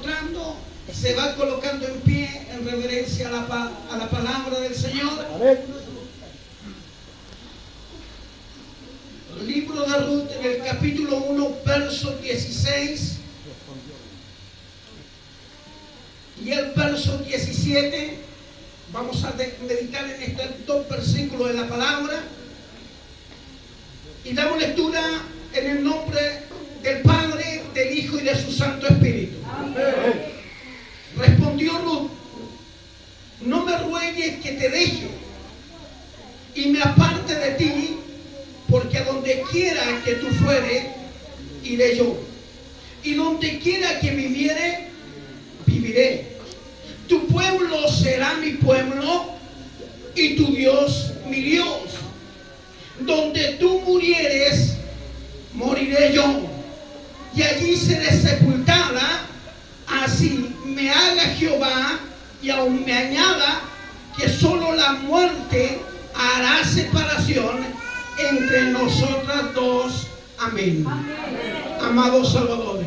encontrando, se va colocando en pie en reverencia a la palabra del Señor. Amén. Libro de Ruth, en el capítulo 1, verso 16 y el verso 17. Vamos a meditar en estos dos versículos de la palabra y damos lectura en el nombre del Padre, del Hijo y de su Santo Espíritu. Amén. Respondió Ruth: no me ruegues que te deje y me aparte de ti, porque a donde quiera que tú fueres, iré yo, y donde quiera que viviere, viviré. Tu pueblo será mi pueblo, y tu Dios mi Dios. Donde tú murieres, moriré yo, y allí seré sepultada. Así me haga Jehová, y aun me añada, que solo la muerte hará separación entre nosotras dos. Amén. Amados salvadores,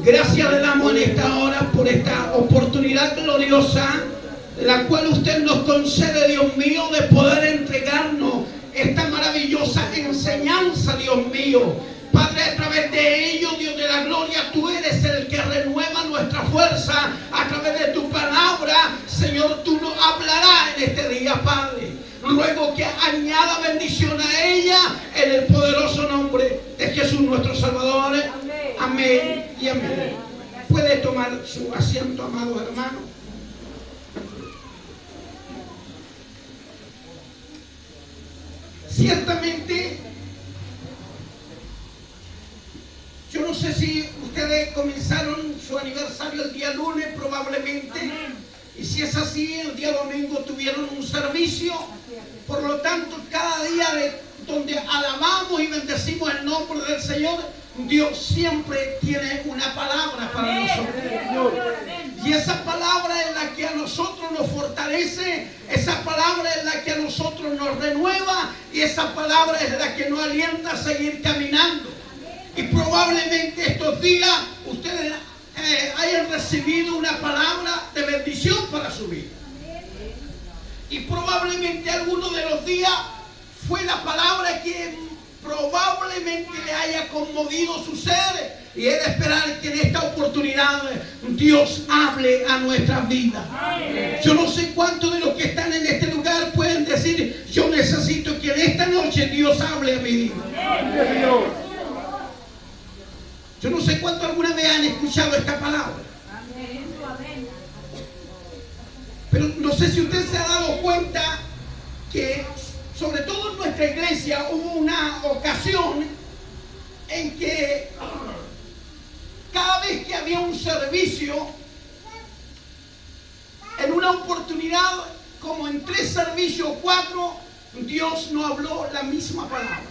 gracias le damos en esta hora por esta oportunidad gloriosa, la cual usted nos concede, Dios mío, de poder entregarnos esta maravillosa enseñanza, Dios mío. Padre, a través de ello, Dios de la gloria, tú eres el que renueva nuestra fuerza a través de tu palabra. Señor, tú nos hablarás en este día, Padre. Ruego que añada bendición a ella en el poderoso nombre de Jesús nuestro Salvador. Amén, amén y amén. Puede tomar su asiento, amados hermanos. Ciertamente, yo no sé si ustedes comenzaron su aniversario el día lunes, probablemente. Amén. Y si es así, el día domingo tuvieron un servicio. Por lo tanto, cada día donde alabamos y bendecimos el nombre del Señor, Dios siempre tiene una palabra para nosotros. Y esa palabra es la que a nosotros nos fortalece, esa palabra es la que a nosotros nos renueva, y esa palabra es la que nos alienta a seguir caminando. Y probablemente estos días ustedes hayan recibido una palabra de bendición para su vida. Y probablemente alguno de los días fue la palabra que probablemente le haya conmovido su ser. Y es de esperar que en esta oportunidad Dios hable a nuestras vidas. Yo no sé cuántos de los que están en este lugar pueden decir: yo necesito que en esta noche Dios hable a mi vida. Yo no sé cuántos alguna vez han escuchado esta palabra. Pero no sé si usted se ha dado cuenta que, sobre todo en nuestra iglesia, hubo una ocasión en que cada vez que había un servicio, en una oportunidad, como en 3 servicios o 4, Dios nos habló la misma palabra.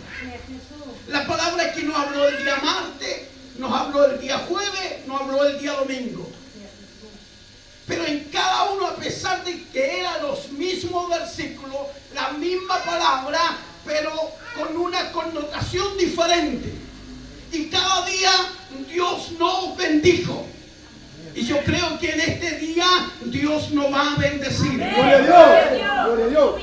La palabra que nos habló el día martes, nos habló el día jueves, nos habló el día domingo. Pero en cada uno, a pesar de que eran los mismos versículos, la misma palabra, pero con una connotación diferente. Y cada día Dios nos bendijo. Y yo creo que en este día Dios nos va a bendecir. ¡Gloria a Dios! ¡Gloria a Dios!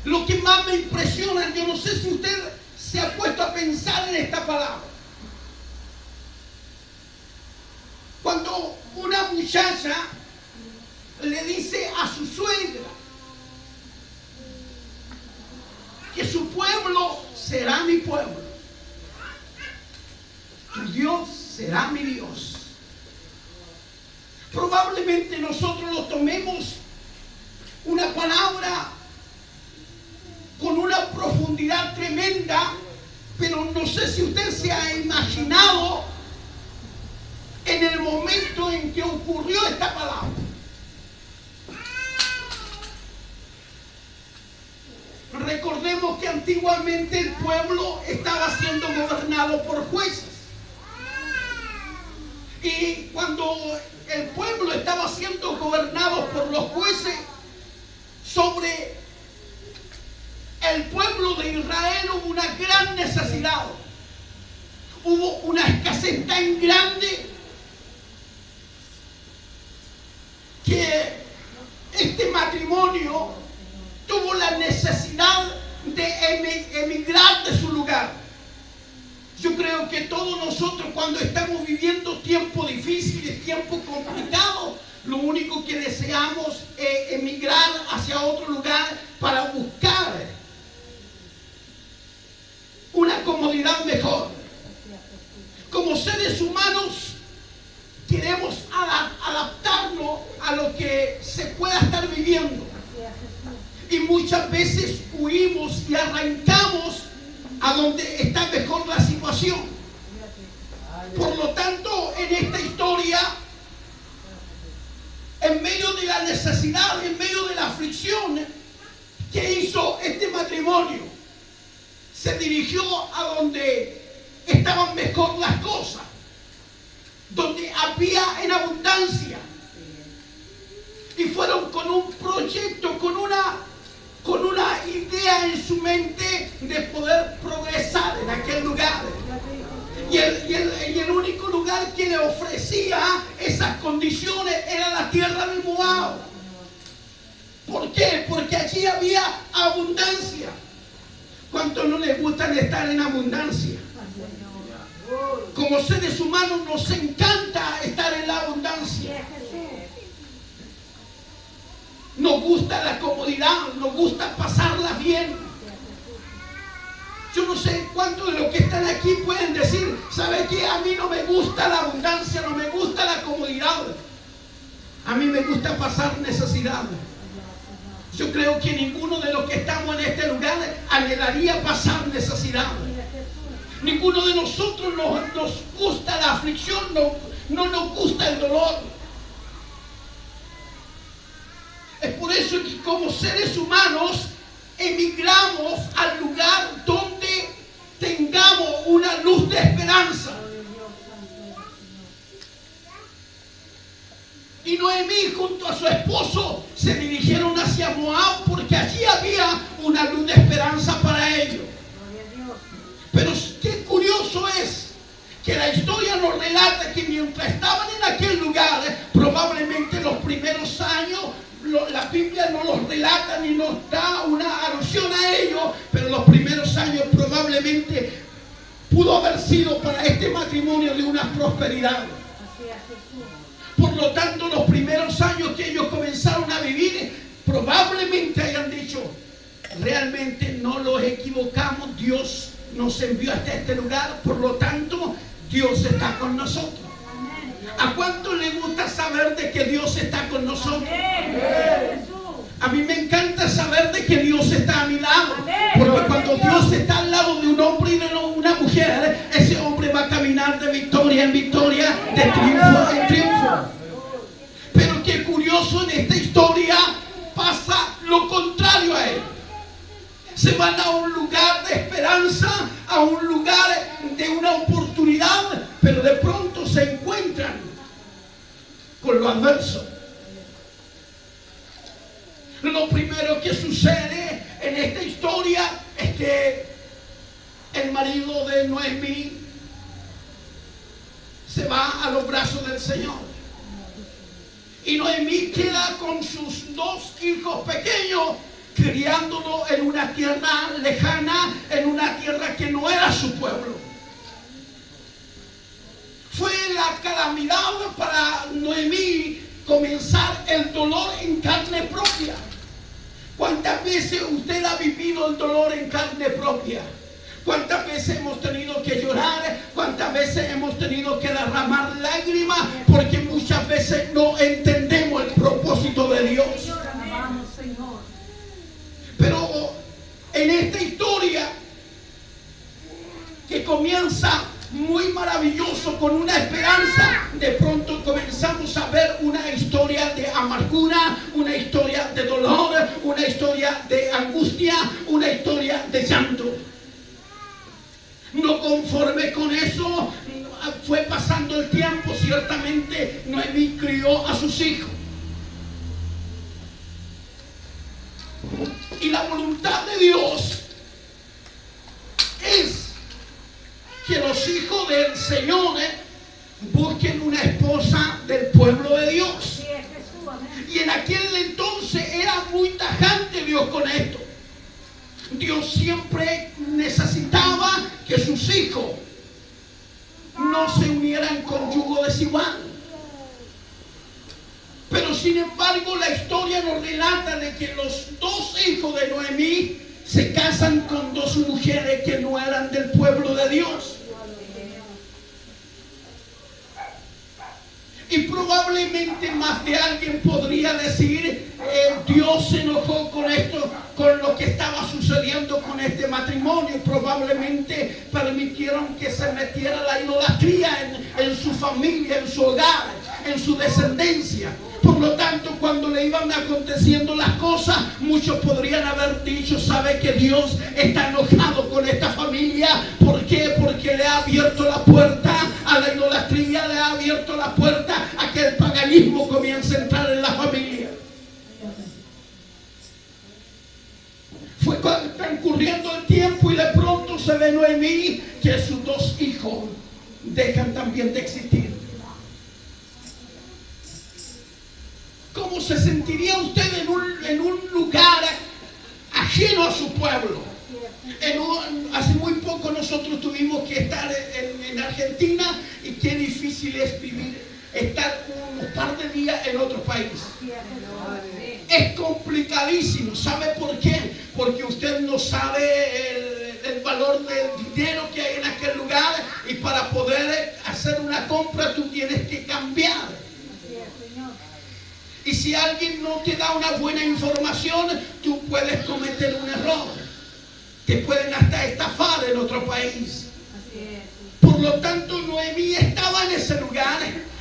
Lo que más me impresiona, yo no sé si usted se ha puesto a pensar en esta palabra. Cuando una muchacha le dice a su suegra que su pueblo será mi pueblo, tu Dios será mi Dios. Probablemente nosotros lo tomemos una palabra con una profundidad tremenda, pero no sé si usted se ha imaginado en el momento en que ocurrió esta palabra. Recordemos que antiguamente el pueblo estaba siendo gobernado por jueces. Y cuando el pueblo estaba siendo gobernado por los jueces, sobre el pueblo de Israel hubo una gran necesidad. Hubo una escasez tan grande que este matrimonio tuvo la necesidad de emigrar de su lugar. Yo creo que todos nosotros, cuando estamos viviendo tiempos difíciles, tiempos complicados, lo único que deseamos es emigrar hacia otro lugar para buscar una comodidad mejor. Como seres humanos queremos adaptarnos a lo que se pueda estar viviendo. Y muchas veces huimos y arrancamos a donde está mejor la situación. Por lo tanto, en esta historia, en medio de la necesidad, en medio de la aflicción que hizo este matrimonio, se dirigió a donde estaban mejor las cosas, donde había en abundancia, y fueron con un proyecto, con una idea en su mente de poder progresar en aquel lugar. Y el único lugar que le ofrecía esas condiciones era la tierra de Moab. ¿Por qué? Porque allí había abundancia. ¿Cuántos no les gusta estar en abundancia? Como seres humanos nos encanta estar en la abundancia. Nos gusta la comodidad, nos gusta pasarla bien. Yo no sé cuántos de los que están aquí pueden decir, ¿sabe qué? A mí no me gusta la abundancia, no me gusta la comodidad. A mí me gusta pasar necesidad. Yo creo que ninguno de los que estamos en este lugar anhelaría pasar necesidad. Ninguno de nosotros nos gusta la aflicción, no nos gusta el dolor. Es por eso que como seres humanos emigramos al lugar donde tengamos una luz de esperanza. Y Noemí junto a su esposo se dirigieron hacia Moab porque allí había una luz de esperanza para ellos. Pero qué curioso es que la historia nos relata que mientras estaban en aquel lugar, probablemente los primeros años, la Biblia no los relata ni nos da una alusión a ellos, pero los primeros años probablemente pudo haber sido para este matrimonio de una prosperidad. Por lo tanto, los primeros años que ellos comenzaron a vivir, probablemente hayan dicho, realmente no los equivocamos, Dios nos envió hasta este lugar, por lo tanto, Dios está con nosotros. ¿A cuánto le gusta saber de que Dios está con nosotros? A mí me encanta saber de que Dios está a mi lado. Porque cuando Dios está al lado de un hombre y de una mujer, ese hombre va a caminar de victoria en victoria, de triunfo en triunfo. Pero qué curioso, en esta historia pasa lo contrario a él. Se van a un lugar de esperanza, a un lugar de una oportunidad, pero de pronto se encuentran con lo adverso. Lo primero que sucede en esta historia es que el marido de Noemí se va a los brazos del Señor. Y Noemí queda con sus dos hijos pequeños, criándolo en una tierra lejana, en una tierra que no era su pueblo. Fue la calamidad para Noemí comenzar el dolor en carne propia. ¿Cuántas veces usted ha vivido el dolor en carne propia? ¿Cuántas veces hemos tenido que llorar? ¿Cuántas veces hemos tenido que derramar lágrimas? Porque muchas veces no entendemos el propósito de Dios. Pero en esta historia que comienza muy maravilloso con una esperanza, de pronto comenzamos a ver una historia de amargura, una historia de dolor, una historia de angustia, una historia de llanto. No conforme con eso, fue pasando el tiempo. Ciertamente Noemí crió a sus hijos. Y la voluntad de Dios es que los hijos del Señor busquen una esposa del pueblo de Dios. sin embargo la historia nos relata de que los dos hijos de Noemí se casan con dos mujeres que no eran del pueblo de Dios. Y probablemente más de alguien podría decir, Dios se enojó con esto, con lo que estaba sucediendo con este matrimonio. Probablemente permitieron que se metiera la idolatría en su familia, en su hogar, en su descendencia. Por lo tanto, cuando le iban aconteciendo las cosas, muchos podrían haber dicho, ¿sabe que Dios está enojado con esta familia? ¿Por qué? Porque le ha abierto la puerta a la idolatría, le ha abierto la puerta a que el paganismo comience a entrar en la familia. Fue transcurriendo el tiempo y de pronto se ve Noemí que sus dos hijos dejan también de existir. ¿Cómo se sentiría usted en un lugar ajeno a su pueblo? Hace muy poco nosotros tuvimos que estar en Argentina, y qué difícil es estar un par de días en otro país. Es complicadísimo. ¿Sabe por qué? Porque usted no sabe el valor del dinero que hay en aquel lugar, y para poder hacer una compra tú tienes que cambiar. Y si alguien no te da una buena información, tú puedes cometer un error. Te pueden hasta estafar en otro país. Por lo tanto, Noemí estaba en ese lugar,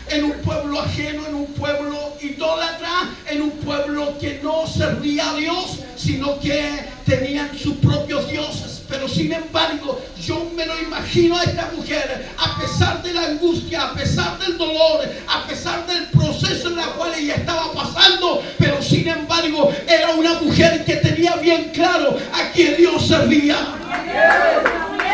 en un pueblo ajeno, en un pueblo idólatra, en un pueblo que no servía a Dios, sino que tenían sus propios dioses. Pero sin embargo, yo me lo imagino a esta mujer, a pesar de la angustia, a pesar del dolor, a pesar del proceso en el cual ella estaba pasando, pero sin embargo, era una mujer que tenía bien claro a quién Dios servía.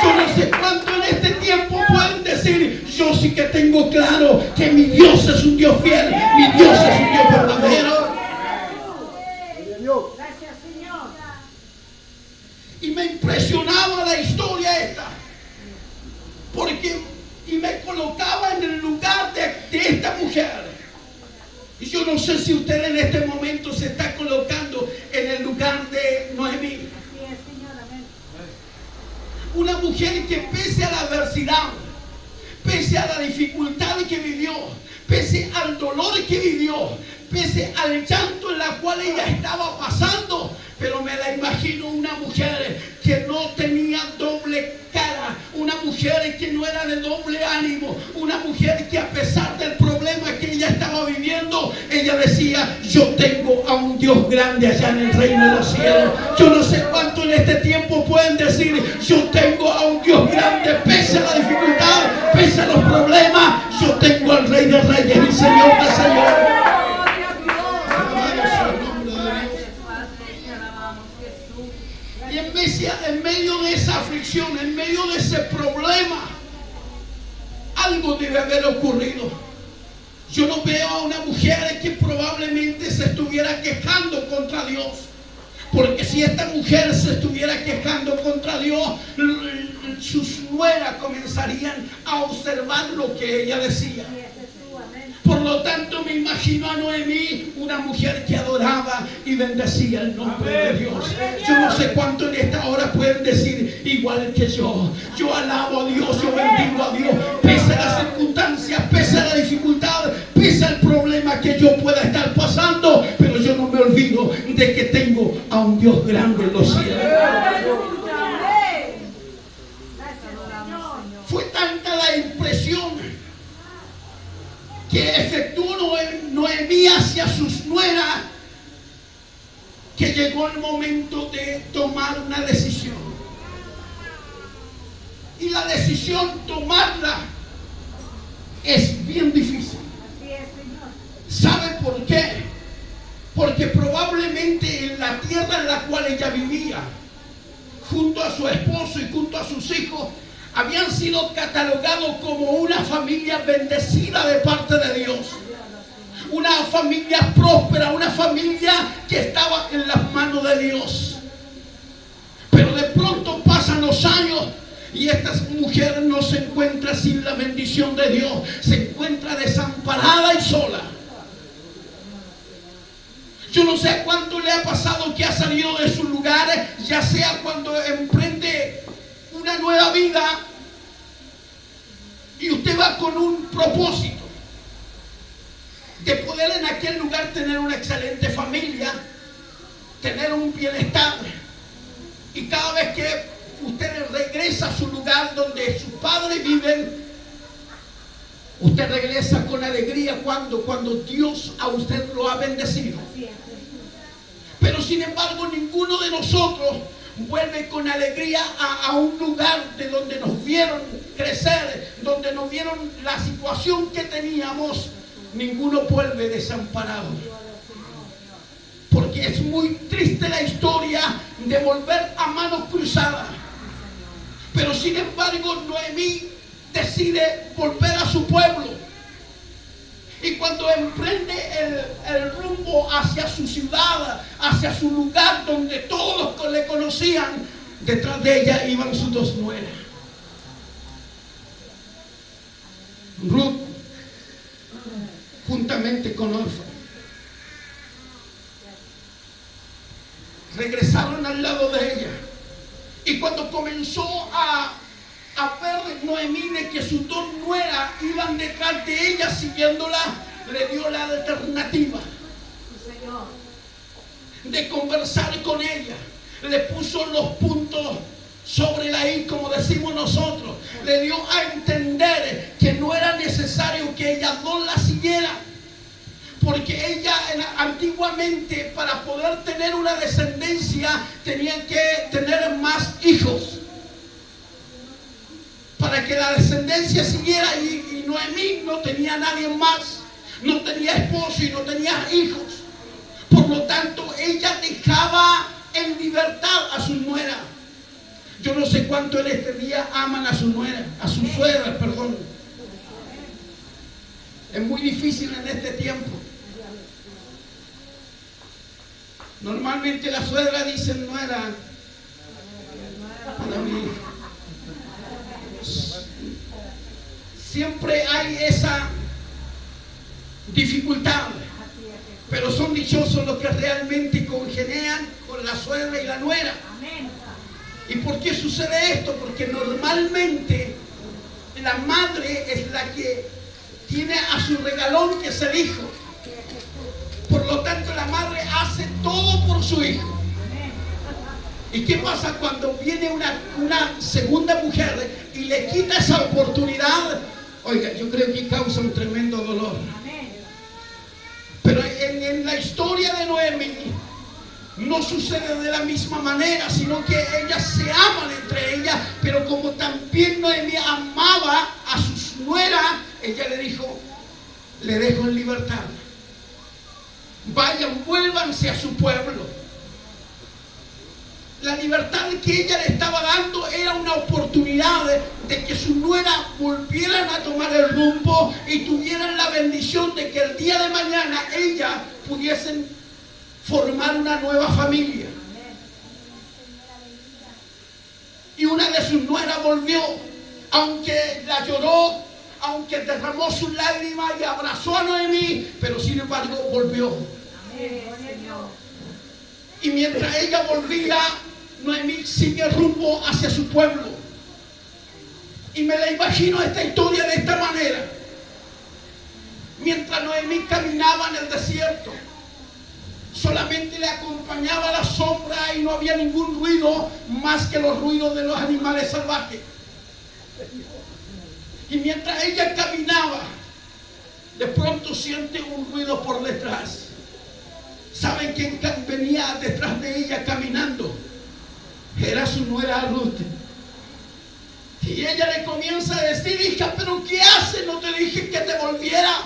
Yo no sé cuánto en este tiempo pueden decir, yo sí que tengo claro que mi Dios es un Dios fiel, mi Dios es un Dios verdadero. Gracias, Señor. Y me impresionaba la historia esta, porque me colocaba en el lugar de esta mujer. Y yo no sé si usted en este momento se está colocando en el lugar de Noemí. Una mujer que pese a la adversidad, pese a la dificultad que vivió, pese al dolor que vivió, pese al llanto en la cual ella estaba pasando, pero me la imagino una mujer que no tenía doble cara, una mujer que no era de doble ánimo, una mujer que a pesar del problema que ella estaba viviendo, ella decía, yo tengo a un Dios grande allá en el reino de los cielos. Yo no sé cuánto en este tiempo pueden decir, yo tengo a un Dios grande, pese a la dificultad, pese a los problemas, yo tengo al Rey de Reyes y Señor de Señores. Y en medio de esa aflicción, en medio de ese problema, algo debe haber ocurrido. Yo no veo a una mujer que probablemente se estuviera quejando contra Dios, porque si esta mujer se estuviera quejando contra Dios, sus nueras comenzarían a observar lo que ella decía. Por lo tanto, me imagino a Noemí, una mujer que adoraba y bendecía el nombre de Dios. Yo no sé cuánto en esta hora pueden decir igual que yo. Yo alabo a Dios, yo bendigo a Dios, pese a las circunstancias, pese a la dificultad, pese al problema que yo pueda estar pasando, pero yo no me olvido de que tengo a un Dios grande en los cielos. Fue tanta la impresión que efectuó Noemí hacia sus nueras, que llegó el momento de tomar una decisión. Y la decisión, tomarla, es bien difícil. ¿Sabe por qué? Porque probablemente en la tierra en la cual ella vivía, junto a su esposo y junto a sus hijos, habían sido catalogados como una familia bendecida de parte de Dios. Una familia próspera, una familia que estaba en las manos de Dios. Pero de pronto pasan los años y esta mujer no se encuentra sin la bendición de Dios. Se encuentra desamparada y sola. no sé cuánto le ha pasado que ha salido de sus lugares, ya sea cuando emprende una nueva vida y usted va con un propósito de poder en aquel lugar tener una excelente familia, tener un bienestar, y cada vez que usted regresa a su lugar donde sus padres viven, usted regresa con alegría cuando Dios a usted lo ha bendecido. Pero sin embargo, ninguno de nosotros vuelve con alegría a un lugar de donde nos vieron crecer, donde nos vieron la situación que teníamos. Ninguno vuelve desamparado. Porque es muy triste la historia de volver a manos cruzadas. Pero sin embargo, Noemí decide volver a su pueblo. Y cuando emprende el rumbo hacia su ciudad, hacia su lugar donde todos le conocían, detrás de ella iban sus dos nueras. Ruth, juntamente con Orfa, regresaron al lado de ella. Y cuando comenzó a ver Noemí de que sus dos nueras iban detrás de ella siguiéndola, le dio la alternativa de conversar con ella. Le puso los puntos sobre la I, como decimos nosotros. Le dio a entender que no era necesario que ellas dos la siguieran, porque ella antiguamente, para poder tener una descendencia, tenían que tener más hijos para que la descendencia siguiera. Y Noemí no tenía nadie más, no tenía esposo y no tenía hijos. Por lo tanto, ella dejaba en libertad a su nuera. Yo no sé cuánto en este día aman a su nuera, a su suegra, perdón. Es muy difícil en este tiempo. Normalmente la suegra dice nuera para mí. Siempre hay esa dificultad, pero son dichosos los que realmente congenian con la suegra y la nuera. ¿Y por qué sucede esto? Porque normalmente la madre es la que tiene a su regalón, que es el hijo. Por lo tanto, la madre hace todo por su hijo. ¿Y qué pasa cuando viene una segunda mujer y le quita esa oportunidad? Oiga, yo creo que causa un tremendo dolor. Pero en la historia de Noemí no sucede de la misma manera, sino que ellas se aman entre ellas. Pero como también Noemí amaba a su nuera, ella le dijo: le dejo en libertad. Vayan, vuélvanse a su pueblo. La libertad que ella le estaba dando era una oportunidad de que su nuera volvieran a tomar el rumbo y tuvieran la bendición de que el día de mañana ellas pudiesen formar una nueva familia. Y una de sus nueras volvió, aunque la lloró, aunque derramó sus lágrimas y abrazó a Noemí, pero sin embargo volvió. Y mientras ella volvía, Noemí sigue rumbo hacia su pueblo. Y me la imagino esta historia de esta manera. Mientras Noemí caminaba en el desierto, solamente le acompañaba la sombra y no había ningún ruido más que los ruidos de los animales salvajes. Y mientras ella caminaba, de pronto siente un ruido por detrás. ¿Saben quién venía detrás de ella caminando? Era su nuera Ruth. Y ella le comienza a decir: hija, ¿pero qué haces? ¿No te dije que te volviera?